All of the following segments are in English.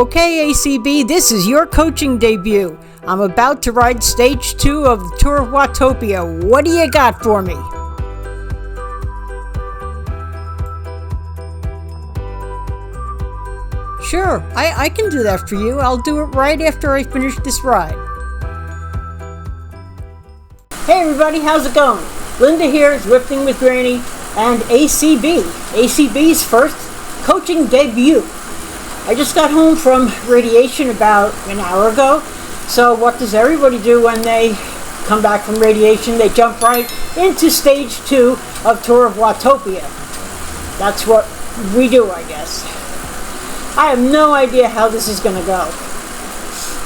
Okay, ACB, this is your coaching debut. I'm about to ride stage 2 of the Tour of Watopia. What do you got for me? Sure, I can do that for you. I'll do it right after I finish this ride. Hey everybody, how's it going? Linda here is Lifting with Granny and ACB. ACB's first coaching debut. I just got home from radiation about an hour ago. So what does everybody do when they come back from radiation? They jump right into stage 2 of Tour of Watopia. That's what we do, I guess. I have no idea how this is going to go.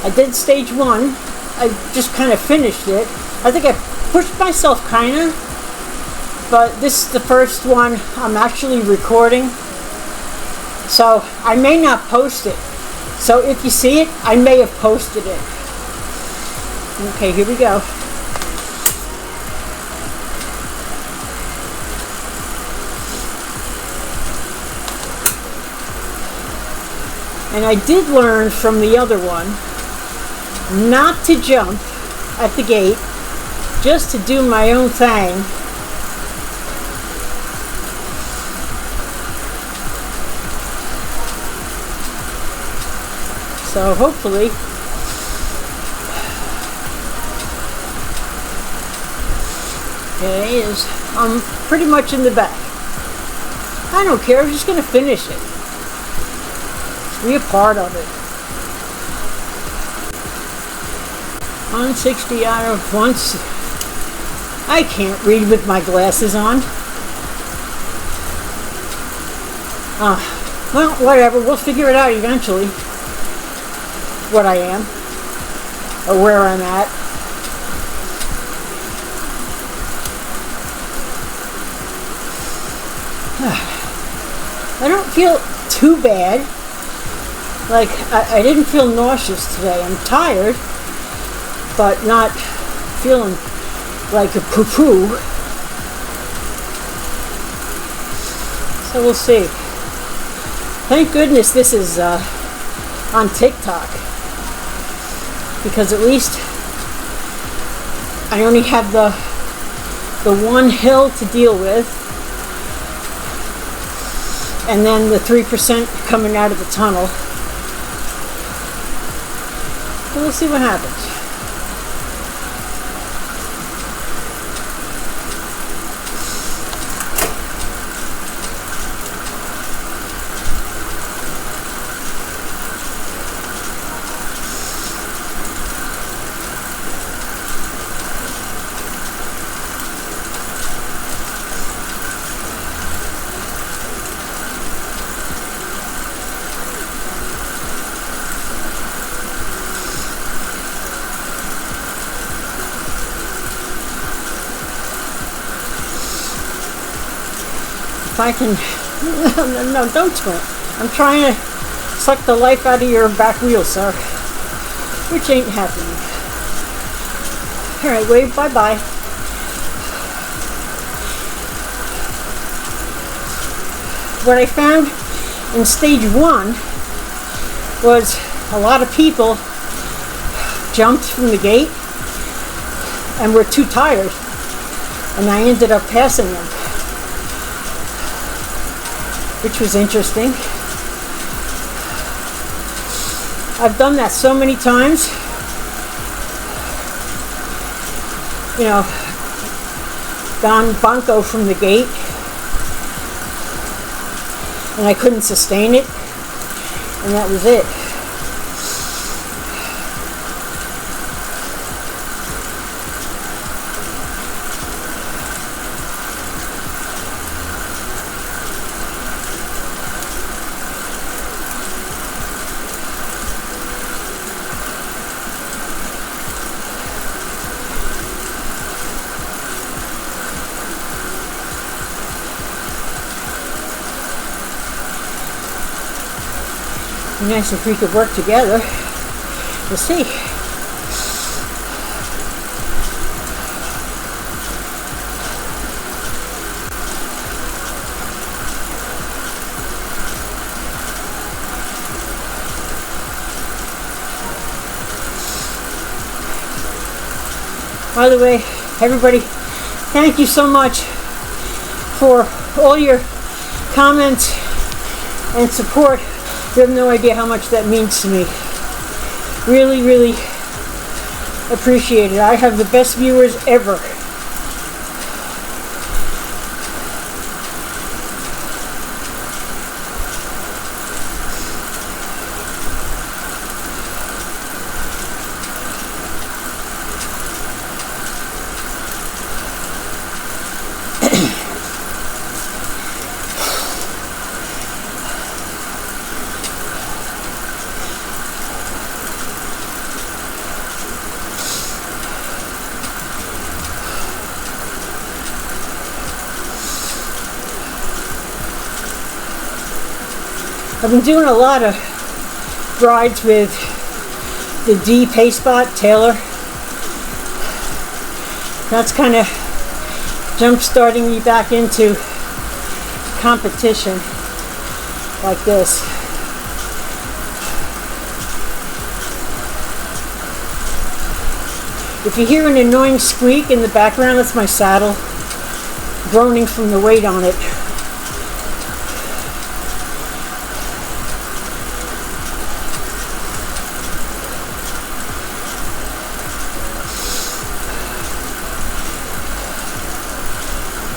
I did stage 1. I just kind of finished it. I think I pushed myself kind of, but this is the first one I'm actually recording. So I may not post it. So if you see it, I may have posted it. Okay, here we go. And I did learn from the other one not to jump at the gate, just to do my own thing. So hopefully I'm pretty much in the back. I don't care, I'm just going to finish it. Be a part of it. 160 out of once. I can't read with my glasses on. Well, whatever. We'll figure it out eventually. What I am. Or where I'm at. I don't feel too bad. Like, I didn't feel nauseous today. I'm tired, but not feeling like a poo-poo. So we'll see. Thank goodness this is on TikTok, because at least I only have the one hill to deal with, and then the 3% coming out of the tunnel. We'll see what happens. If I can, no, don't squint. I'm trying to suck the life out of your back wheel, sir, which ain't happening. All right, wave bye-bye. What I found in stage 1 was a lot of people jumped from the gate and were too tired, and I ended up passing them, which was interesting. I've done that so many times. You know, gone banco from the gate, and I couldn't sustain it, and that was it. Be nice if we could work together. We'll see. By the way, everybody, thank you so much for all your comments and support. You have no idea how much that means to me. Really, really appreciate it. I have the best viewers ever. I've been doing a lot of rides with the D Pace Bot Taylor. That's kind of jump starting me back into competition like this. If you hear an annoying squeak in the background, that's my saddle groaning from the weight on it.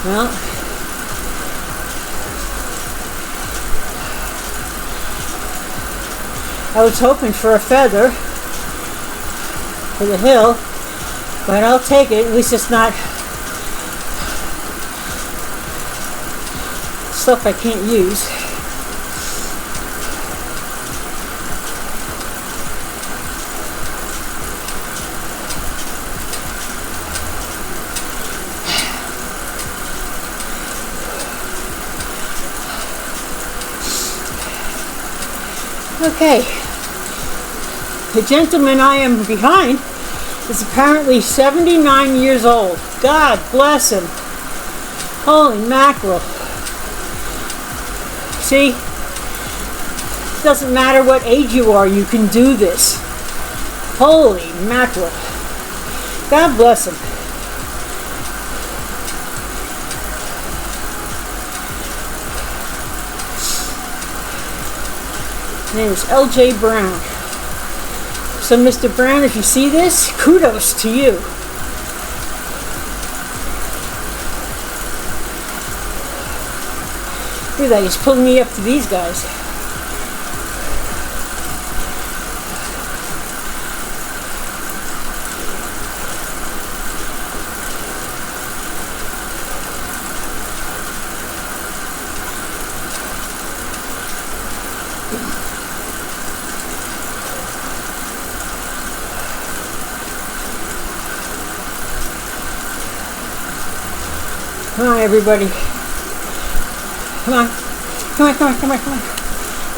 Well, I was hoping for a feather for the hill, but I'll take it. At least it's not stuff I can't use. Okay, the gentleman I am behind is apparently 79 years old. God bless him. Holy mackerel. See, it doesn't matter what age you are, you can do this. Holy mackerel. God bless him. His name is L.J. Brown. So, Mr. Brown, if you see this, kudos to you. Look at that, he's pulling me up to these guys. Come on, everybody. Come on. Come on, come on, come on, come on.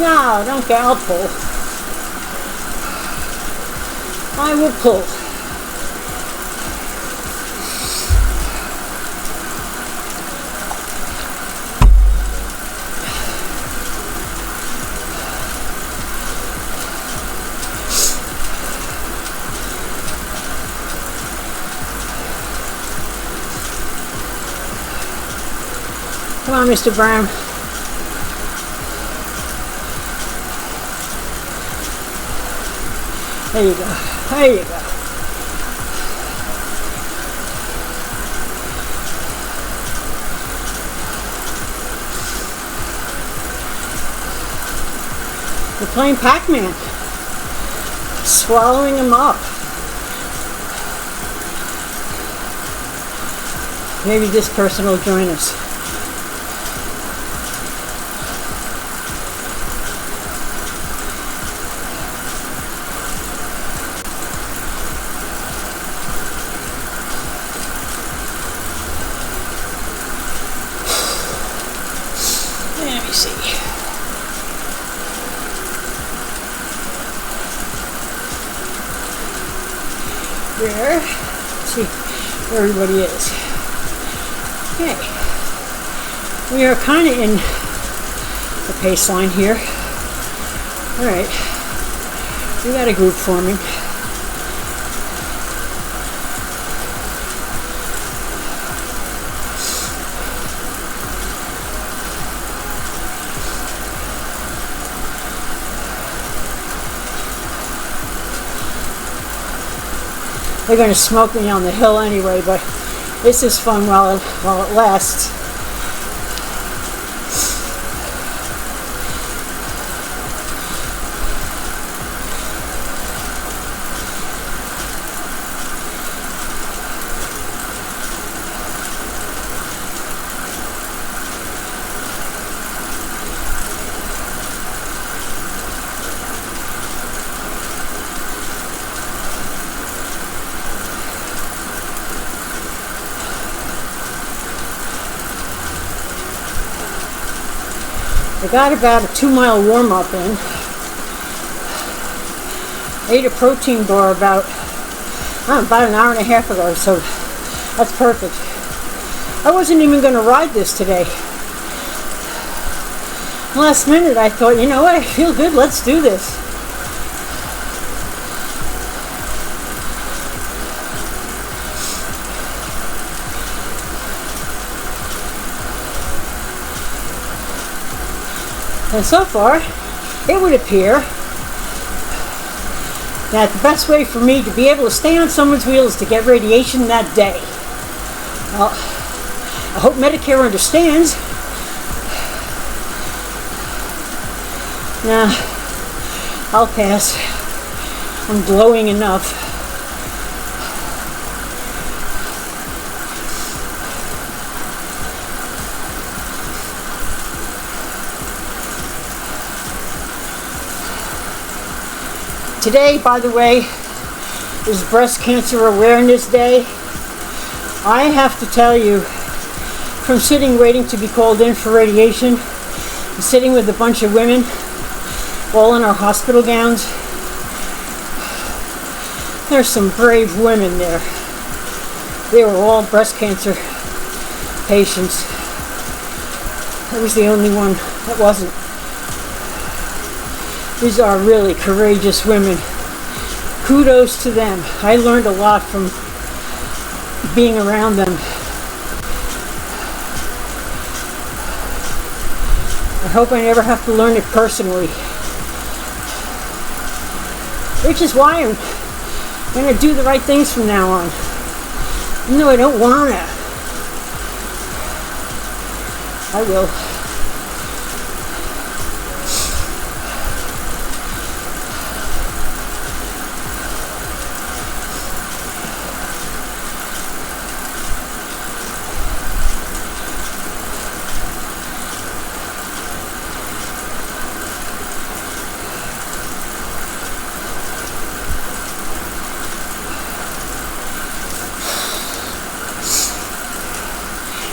No, don't get, I'll pull. I will pull. Come on, Mr. Brown. There you go. There you go. We're playing Pac-Man. Swallowing him up. Maybe this person will join us. Let me see. There. Let's see where everybody is. Okay. We are kind of in the pace line here. Alright. We got a group forming. They're going to smoke me on the hill anyway, but this is fun while it lasts. I got about a 2-mile warm-up in. Ate a protein bar about an hour and a half ago, so that's perfect. I wasn't even going to ride this today. Last minute I thought, you know what, I feel good, let's do this. And so far, it would appear that the best way for me to be able to stay on someone's wheel is to get radiation that day. Well, I hope Medicare understands. Nah, I'll pass. I'm glowing enough. Today, by the way, is Breast Cancer Awareness Day. I have to tell you, from sitting waiting to be called in for radiation, and sitting with a bunch of women, all in our hospital gowns, there's some brave women there. They were all breast cancer patients. I was the only one that wasn't. These are really courageous women. Kudos to them. I learned a lot from being around them. I hope I never have to learn it personally. Which is why I'm going to do the right things from now on. Even though I don't want to. I will.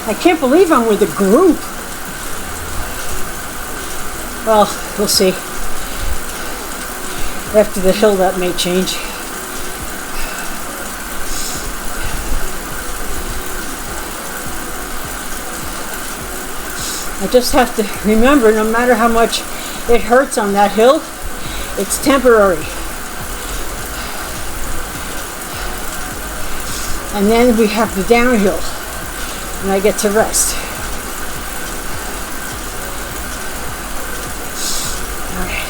I can't believe I'm with a group. Well, we'll see. After the hill, that may change. I just have to remember, no matter how much it hurts on that hill, it's temporary. And then we have the downhill. And I get to rest. All right.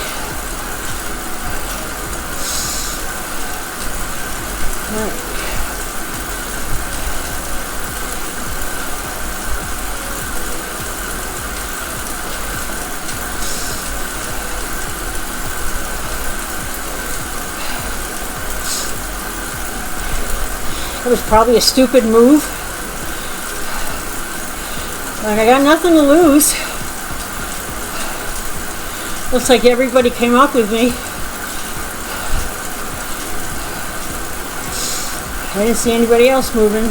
All right. That was probably a stupid move. Like, I got nothing to lose. Looks like everybody came up with me. I didn't see anybody else moving.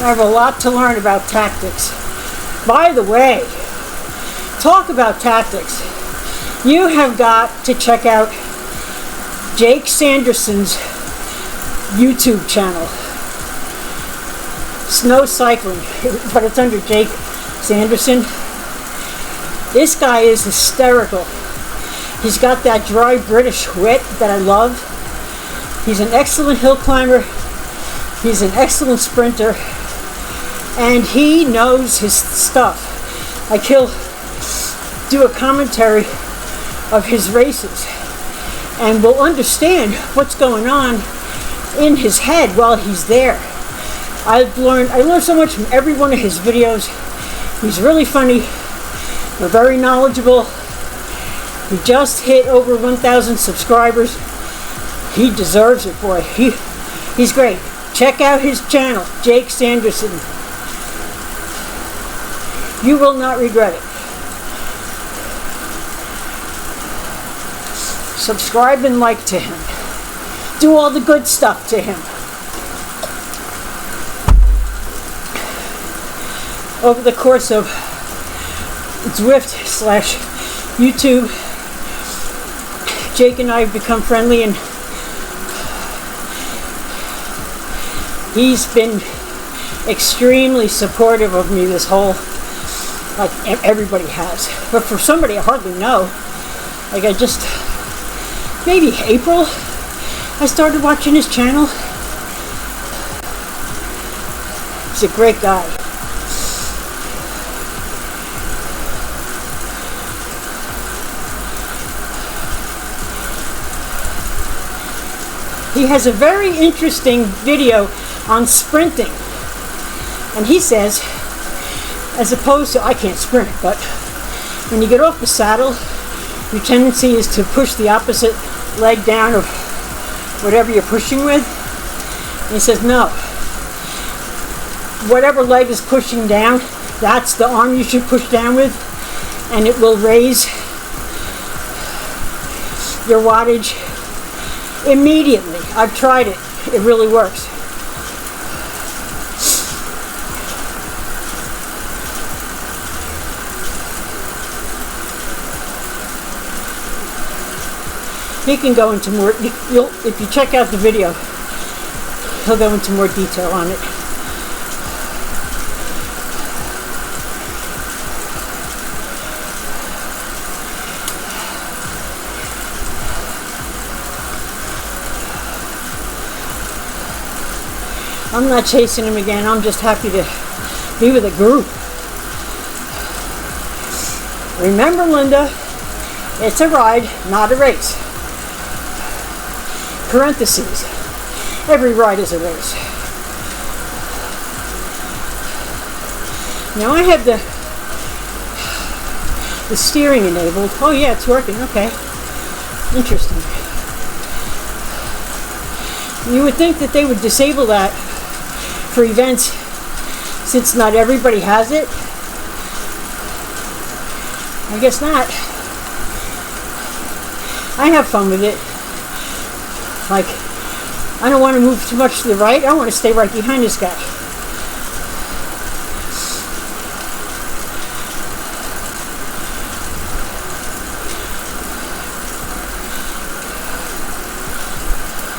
I have a lot to learn about tactics. By the way, talk about tactics. You have got to check out Jake Sanderson's YouTube channel. Snow cycling, but it's under Jake Sanderson. This guy is hysterical. He's got that dry British wit that I love. He's an excellent hill climber. He's an excellent sprinter. And he knows his stuff. Like, he'll do a commentary of his races. and will understand what's going on in his head while he's there. I learned so much from every one of his videos. He's really funny. They're very knowledgeable. He just hit over 1,000 subscribers. He deserves it, boy. He's great. Check out his channel, Jake Sanderson. You will not regret it. Subscribe and like to him. Do all the good stuff to him. Over the course of Zwift/YouTube, Jake and I have become friendly, and he's been extremely supportive of me this whole, like everybody has. But for somebody I hardly know, like maybe April, I started watching his channel. He's a great guy. He has a very interesting video on sprinting. And he says, as opposed to, I can't sprint, but when you get off the saddle, your tendency is to push the opposite leg down of whatever you're pushing with. And he says, no. Whatever leg is pushing down, that's the arm you should push down with, and it will raise your wattage immediately. I've tried it. It really works. He can go into more, if you check out the video, he'll go into more detail on it. I'm not chasing him again. I'm just happy to be with a group. Remember, Linda, it's a ride, not a race. Parentheses. Every ride is a race. Now I have the steering enabled. Oh yeah, it's working. Okay. Interesting. You would think that they would disable that for events, since not everybody has it. I guess not. I have fun with it. Like, I don't want to move too much to the right. I want to stay right behind this guy.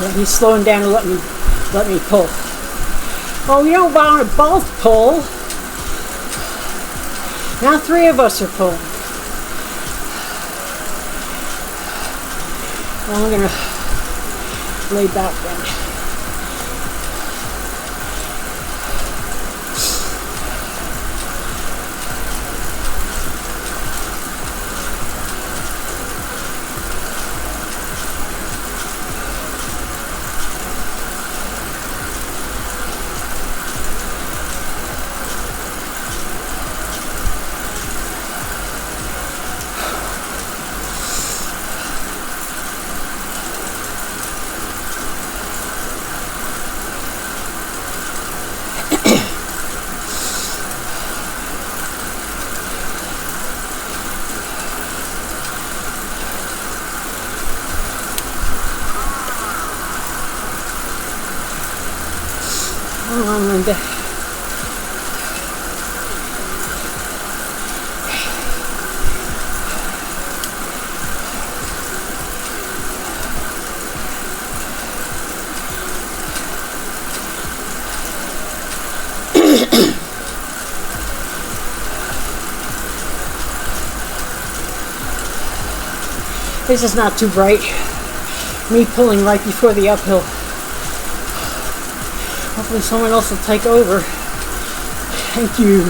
Yeah, he's slowing down to let me pull. Oh, you don't want to both pull. Now 3 of us are pulling. Well, I'm going to lay back then. Come on, Linda. This is not too bright. Me pulling right before the uphill. Hopefully someone else will take over. Thank you.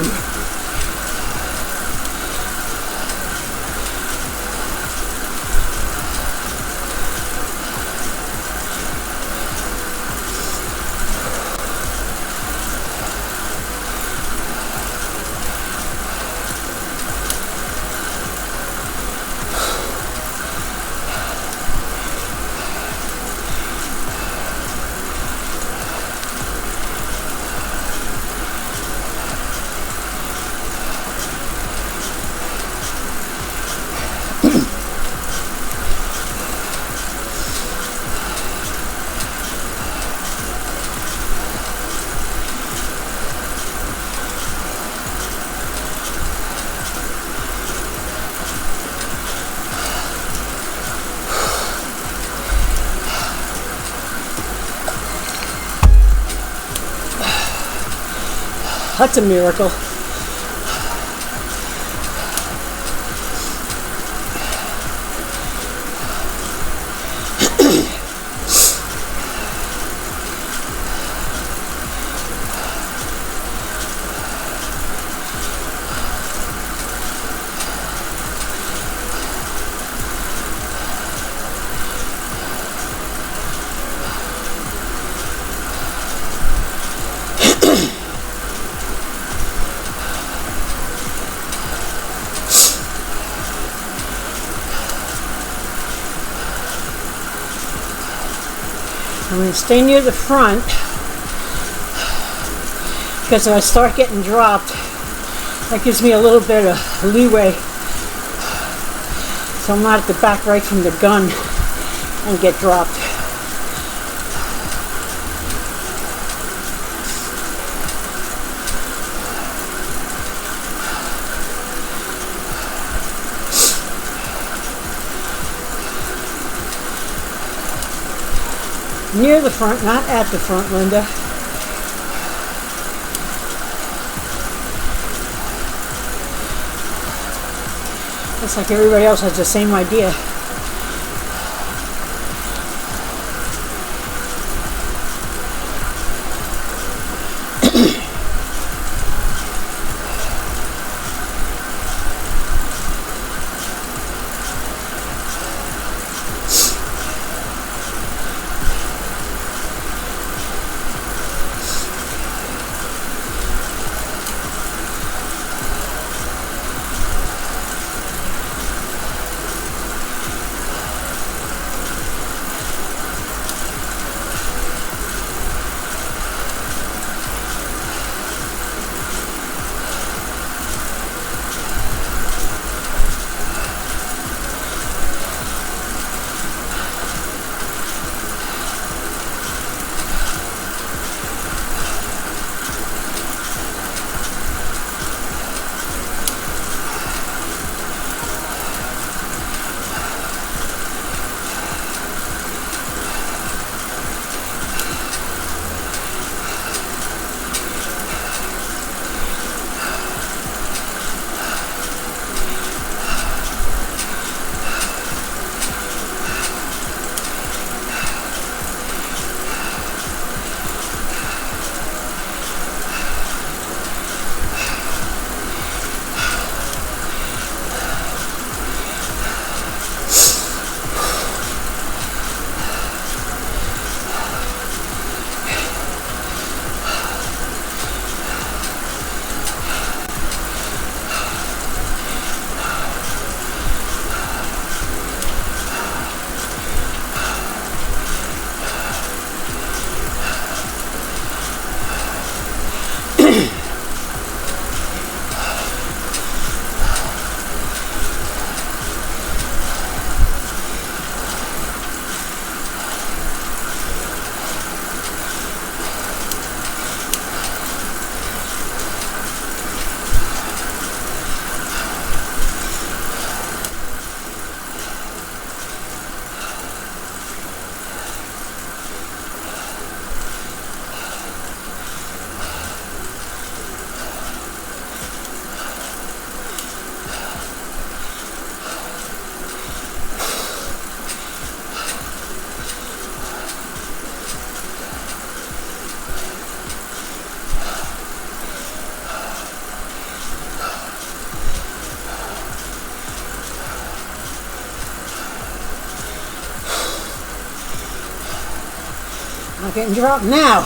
That's a miracle. I'm going to stay near the front because if I start getting dropped, that gives me a little bit of leeway so I'm not at the back right from the gun and get dropped. Near the front, not at the front, Linda. Looks like everybody else has the same idea. Not getting dropped now.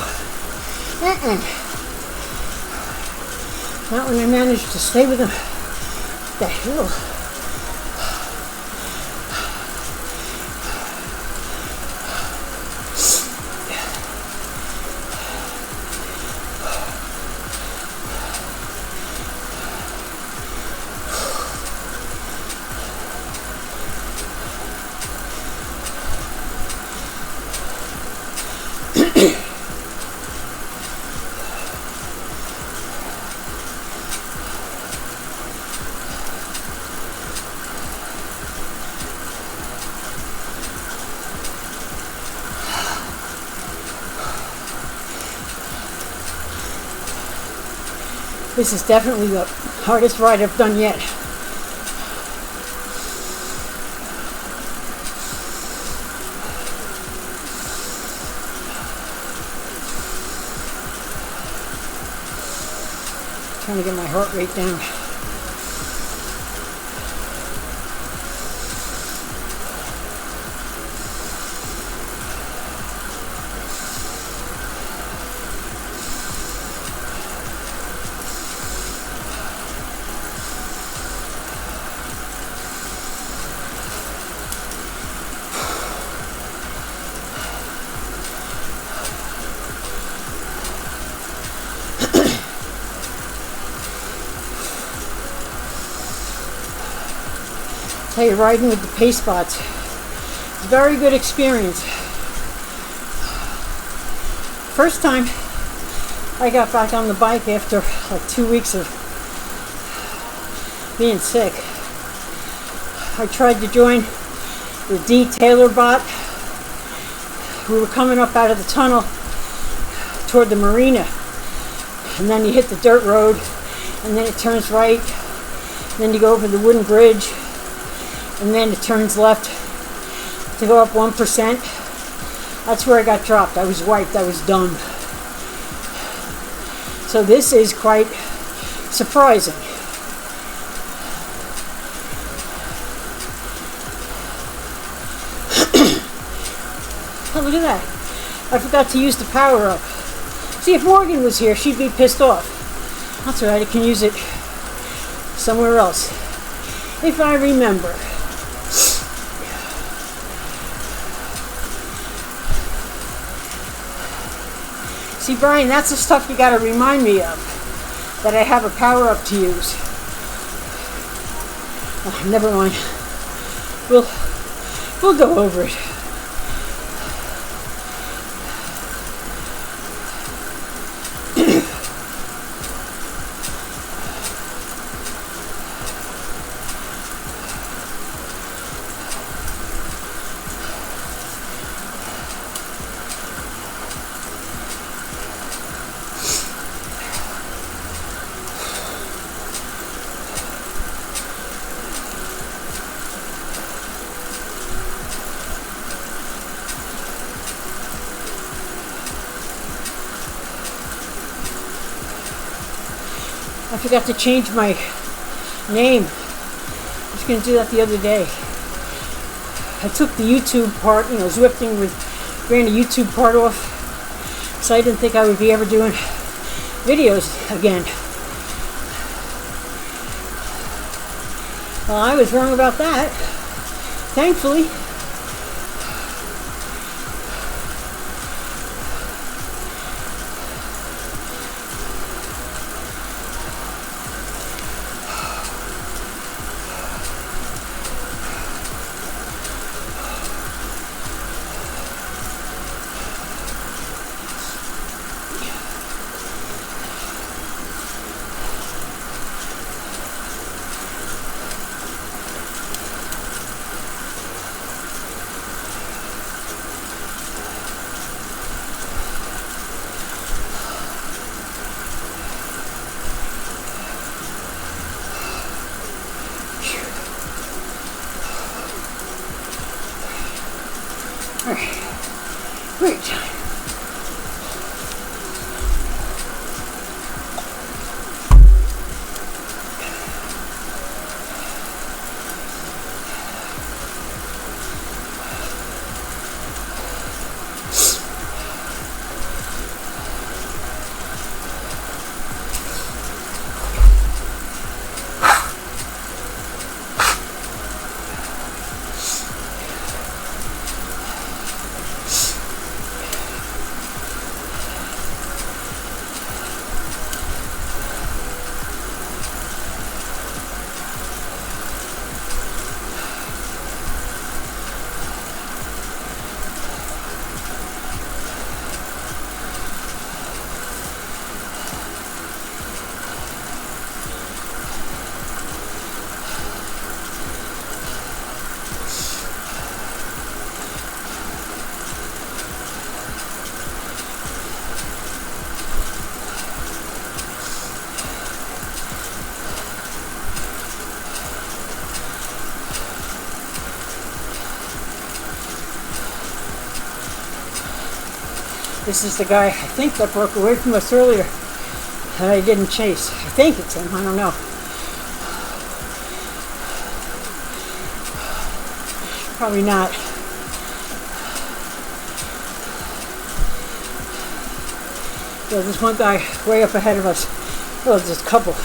Not when I managed to stay with the hill. This is definitely the hardest ride I've done yet. Trying to get my heart rate down. Tell you, riding with the Pace-Bots, it's a very good experience. First time I got back on the bike after like 2 weeks of being sick, I tried to join the D. Taylor bot. We were coming up out of the tunnel toward the marina, and then you hit the dirt road, and then it turns right, and then you go over the wooden bridge, and then it turns left to go up 1%. That's where I got dropped. I was wiped. I was done. So this is quite surprising. Oh, look at that. I forgot to use the power up. See, if Morgan was here, she'd be pissed off. That's all right. I can use it somewhere else, if I remember. See, Brian, that's the stuff you gotta remind me of, that I have a power-up to use. Oh, never mind. We'll go over it. I forgot to change my name. I was going to do that the other day. I took the YouTube part, Zwifting with Granny YouTube part off, so I didn't think I would be ever doing videos again. Well, I was wrong about that, thankfully. This is the guy, I think, that broke away from us earlier that I didn't chase. I think it's him, I don't know. Probably not. Yeah, there's one guy way up ahead of us. Oh, there's a couple.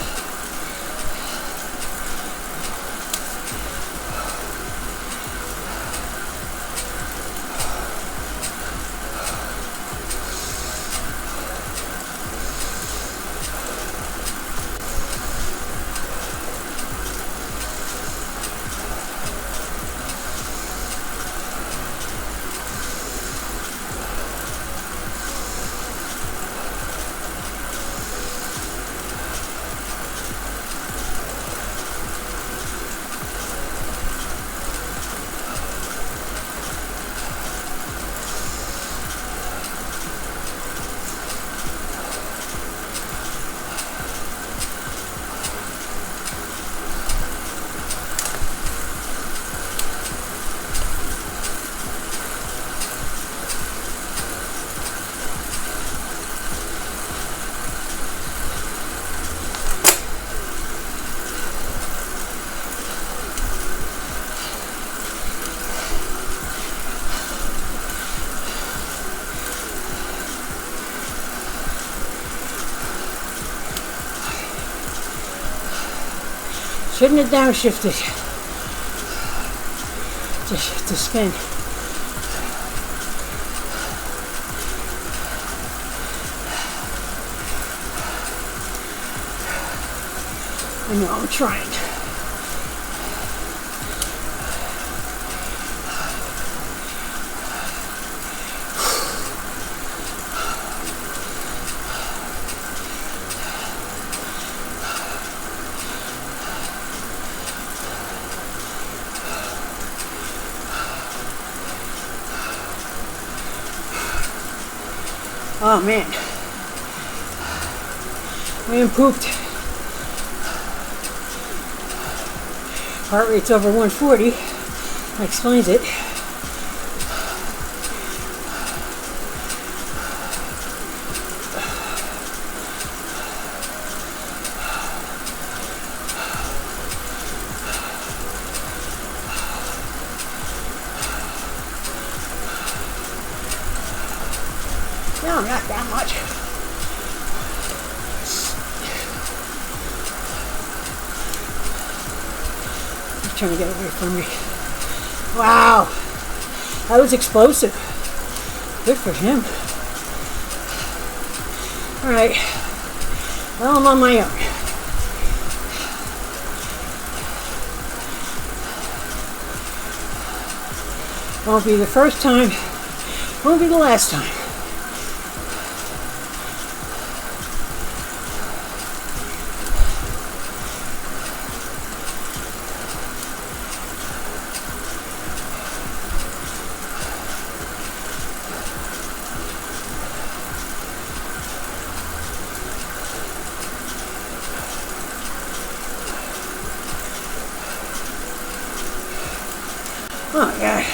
Shouldn't have downshifted to spin. I know, I'm trying. Oh man, I am pooped. Heart rate's over 140. That explains it. No, not that much. He's trying to get away from me. Wow. That was explosive. Good for him. Alright. Well, I'm on my own. Won't be the first time. Won't be the last time. Oh, God.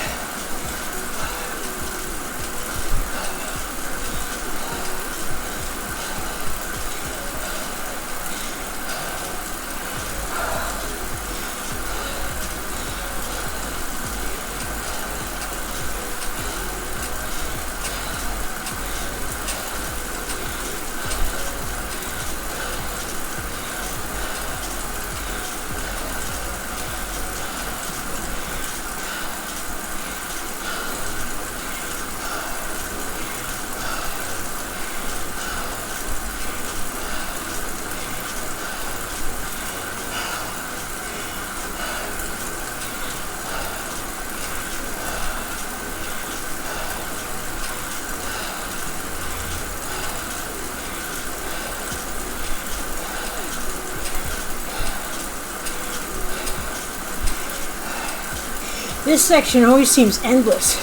This section always seems endless.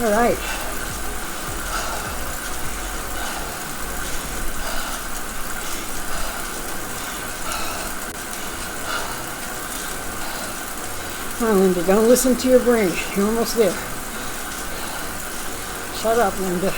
All right. Come on, Linda, don't listen to your brain. You're almost there. Shut up, Linda.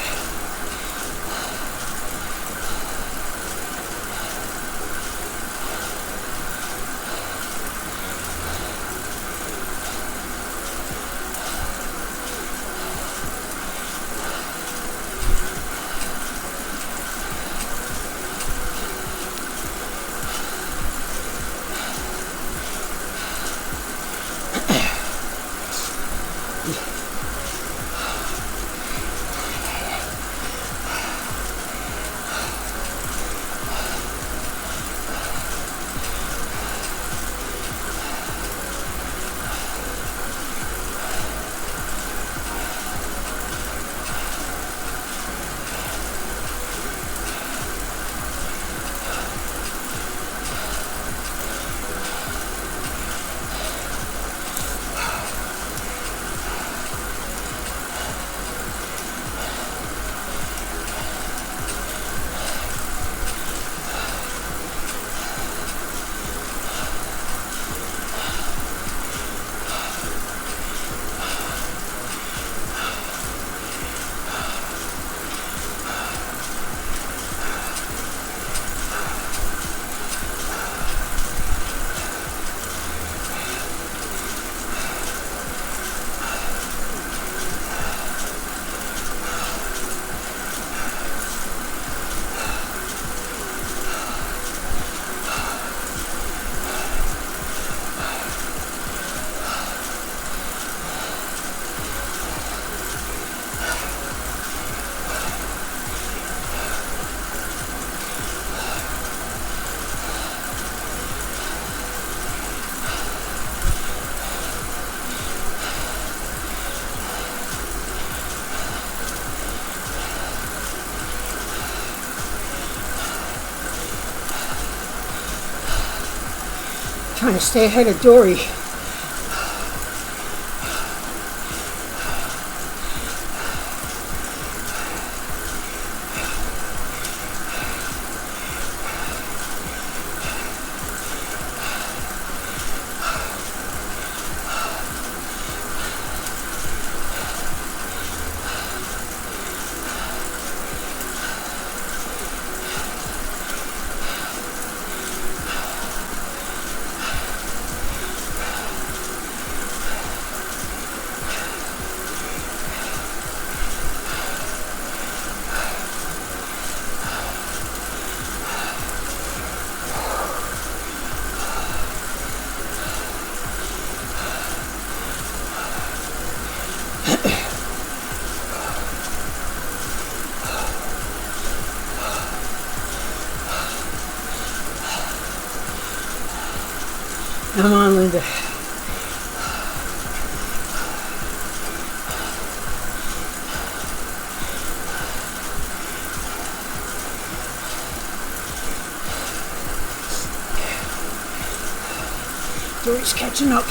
Trying to stay ahead of Dory. Come on, Linda. Dory's catching up.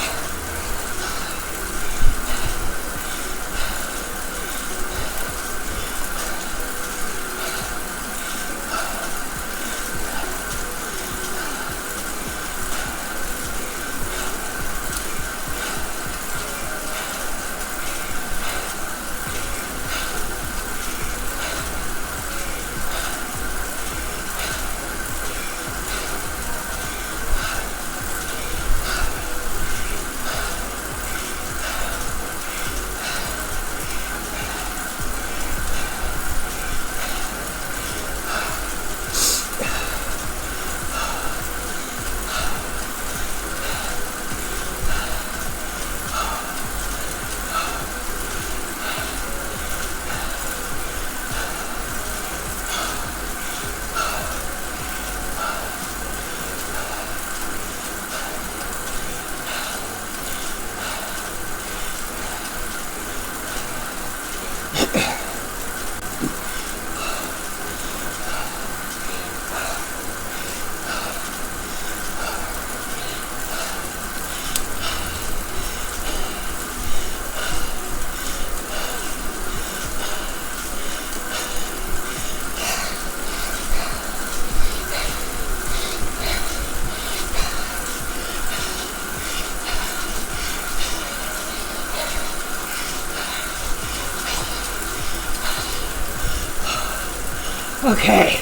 Okay.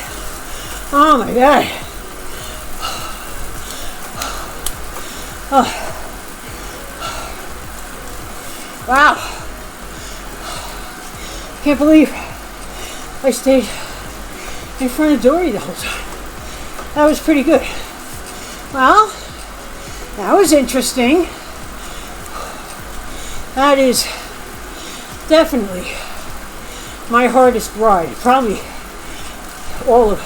Oh my God. Oh. Wow. Can't believe I stayed in front of Dory the whole time. That was pretty good. Well, that was interesting. That is definitely my hardest ride. Probably all of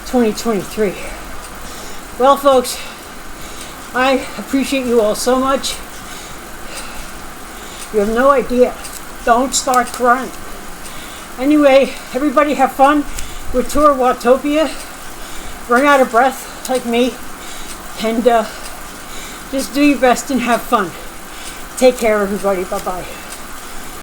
2023. Well, folks, I appreciate you all so much. You have no idea. Don't start crying. Anyway, everybody have fun with Tour Watopia. Run out of breath like me. And just do your best and have fun. Take care, everybody. Bye-bye.